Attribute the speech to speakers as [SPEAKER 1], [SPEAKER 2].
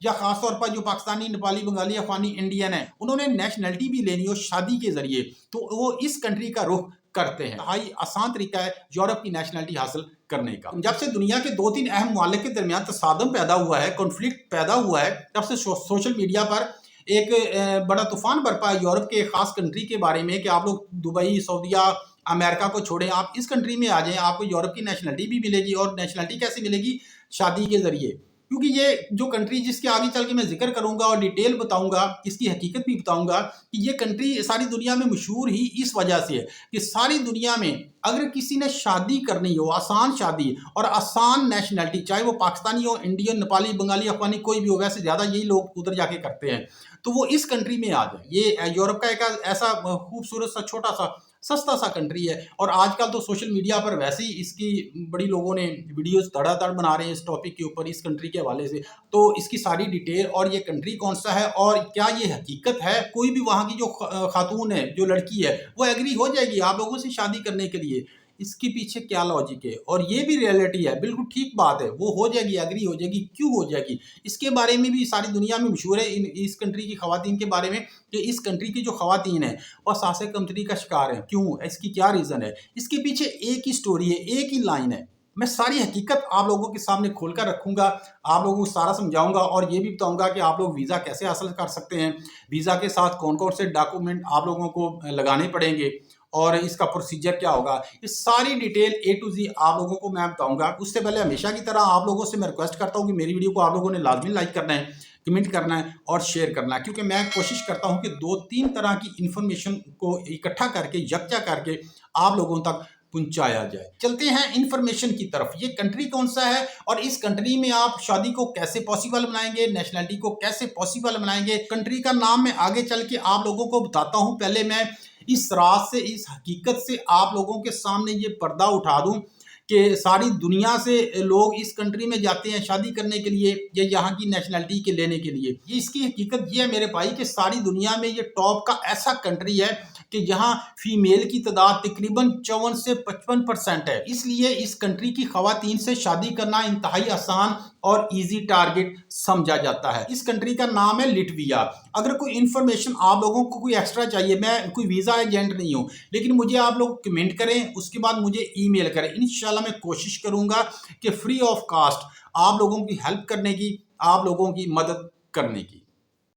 [SPEAKER 1] या खासतौर पर जो पाकिस्तानी, नेपाली, बंगाली, अफगानी, इंडियन है, उन्होंने नेशनलिटी भी लेनी हो शादी के जरिए, तो वो इस कंट्री का रुख करते हैं। हाई आसान तरीका है यूरोप की नेशनलिटी हासिल करने का। जब से दुनिया के 2-3 अहम मुमालिक के दरमियान तसादम पैदा हुआ है, कॉन्फ्लिक्ट पैदा हुआ है, तब से सोशल मीडिया पर एक बड़ा तूफान बरपा है यूरोप के खास कंट्री के बारे में कि आप लोग दुबई, सऊदीया, अमेरिका को छोड़ें, आप इस कंट्री में आ जाएं, आपको यूरोप की नेशनलिटी भी मिलेगी। और नेशनलिटी कैसे मिलेगी? शादी के जरिए। क्योंकि ये जो कंट्री जिसके आगे चल के मैं जिक्र करूंगा और डिटेल बताऊंगा, इसकी हकीकत भी बताऊंगा कि ये कंट्री सारी दुनिया में मशहूर ही इस वजह से है कि सारी दुनिया में अगर किसी ने शादी करनी हो, आसान शादी और आसान नेशनलिटी, चाहे वो पाकिस्तानी हो, इंडियन, नेपाली, बंगाली, अफगानी कोई भी हो, वैसे ज़्यादा यही लोग उधर जाके करते हैं, तो वो इस कंट्री में आ जाए। ये यूरोप का एक ऐसा खूबसूरत सा छोटा सा सस्ता सा कंट्री है। और आजकल तो सोशल मीडिया पर वैसे ही इसकी बड़ी लोगों ने वीडियोस धड़ाधड़ बना रहे हैं इस टॉपिक के ऊपर, इस कंट्री के हवाले से। तो इसकी सारी डिटेल और ये कंट्री कौन सा है और क्या ये हकीकत है, कोई भी वहाँ की जो खातून है, जो लड़की है, वो एग्री हो जाएगी आप लोगों से शादी करने के लिए? इसके पीछे क्या लॉजिक है? और ये भी रियलिटी है, बिल्कुल ठीक बात है, वो हो जाएगी, एग्री हो जाएगी। क्यों हो जाएगी? इसके बारे में भी सारी दुनिया में मशहूर है इस कंट्री की खवातीन के बारे में कि इस कंट्री की जो खवातीन है वो सासे कमतरी का शिकार है। क्यों? इसकी क्या रीज़न है? इसके पीछे एक ही स्टोरी है, एक ही लाइन है। मैं सारी हकीकत आप लोगों के सामने खोलकर रखूंगा, आप लोगों को सारा समझाऊंगा और ये भी बताऊंगा कि आप लोग वीज़ा कैसे हासिल कर सकते हैं, वीज़ा के साथ कौन कौन से डॉक्यूमेंट आप लोगों को लगाने पड़ेंगे और इसका प्रोसीजर क्या होगा। ये सारी डिटेल ए टू जी आप लोगों को मैं बताऊंगा। उससे पहले हमेशा की तरह आप लोगों से मैं रिक्वेस्ट करता हूं कि मेरी वीडियो को आप लोगों ने लाजमी लाइक करना है, कमेंट करना है और शेयर करना है, क्योंकि मैं कोशिश करता हूं कि 2-3 तरह की इंफॉर्मेशन को इकट्ठा करके, यकजा करके आप लोगों तक पहुंचाया जाए। चलते हैं इंफॉर्मेशन की तरफ। ये कंट्री कौन सा है और इस कंट्री में आप शादी को कैसे पॉसिबल बनाएंगे, नेशनलिटी को कैसे पॉसिबल बनाएंगे। कंट्री का नाम मैं आगे चल के आप लोगों को बताता हूं। पहले मैं इस राज से, इस हकीकत से आप लोगों के सामने ये पर्दा उठा दूं कि सारी दुनिया से लोग इस कंट्री में जाते हैं शादी करने के लिए या यहाँ की नेशनलिटी के लेने के लिए। ये इसकी हकीकत ये है मेरे भाई कि सारी दुनिया में ये टॉप का ऐसा कंट्री है कि जहाँ फीमेल की तादाद तकरीबन 54 से 55% है। इसलिए इस कंट्री की खवातीन से शादी करना इंतहाई आसान और इजी टारगेट समझा जाता है। इस कंट्री का नाम है लिटविया। अगर कोई इंफॉर्मेशन आप लोगों को कोई एक्स्ट्रा चाहिए, मैं कोई वीज़ा एजेंट नहीं हूँ, लेकिन मुझे आप लोग कमेंट करें, उसके बाद मुझे ईमेल करें। इंशाल्लाह मैं कोशिश करूँगा कि फ्री ऑफ कास्ट आप लोगों की हेल्प करने की, आप लोगों की मदद करने की।